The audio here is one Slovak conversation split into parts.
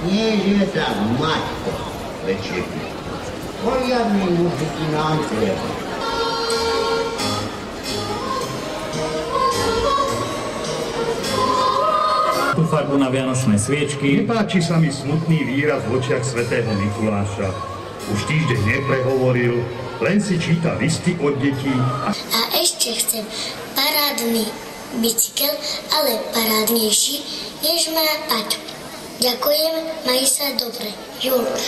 Nie, že sa Maťko večerný. Poriadný mužiky nám treba. Tú farbu na vianočné sviečky. Nepáči sa mi smutný výraz v očiach svätého Mikuláša. Už týždeň neprehovoril, len si číta listy od detí. A ešte chcem parádny bicykel, ale parádnejší, než má Paťo. Ďakujem, maj sa dobre. Julka.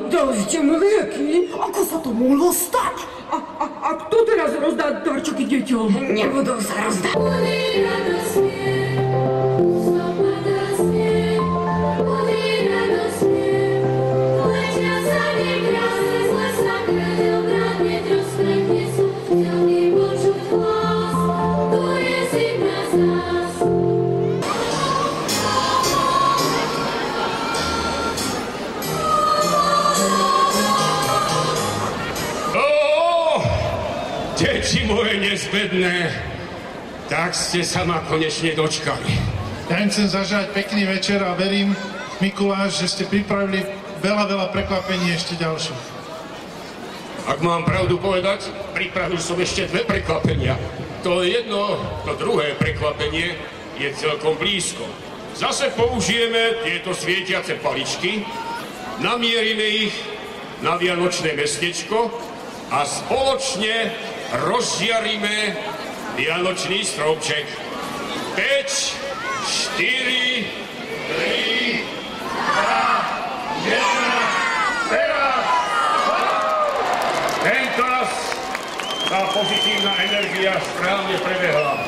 Dajte mi lieky. Ako sa to mohlo stať? A kto teraz rozdá darčeky deťom? Nebudú sa rozdať. Deti moje nezbedné, tak ste sa ma konečne dočkali. Ja im chcem zažať pekný večer a verím, Mikuláš, že ste pripravili veľa prekvapení ešte ďalších. Ak mám pravdu povedať, pripravil som ešte 2 prekvapenia. To jedno, to druhé prekvapenie je celkom blízko. Zase použijeme tieto svietiace paličky, namierime ich na vianočné mestečko a spoločne rozžiarime vianočný stromček. 5, 4, 3, 2, 1, teraz! Tento raz tá pozitívna energia správne prebehla.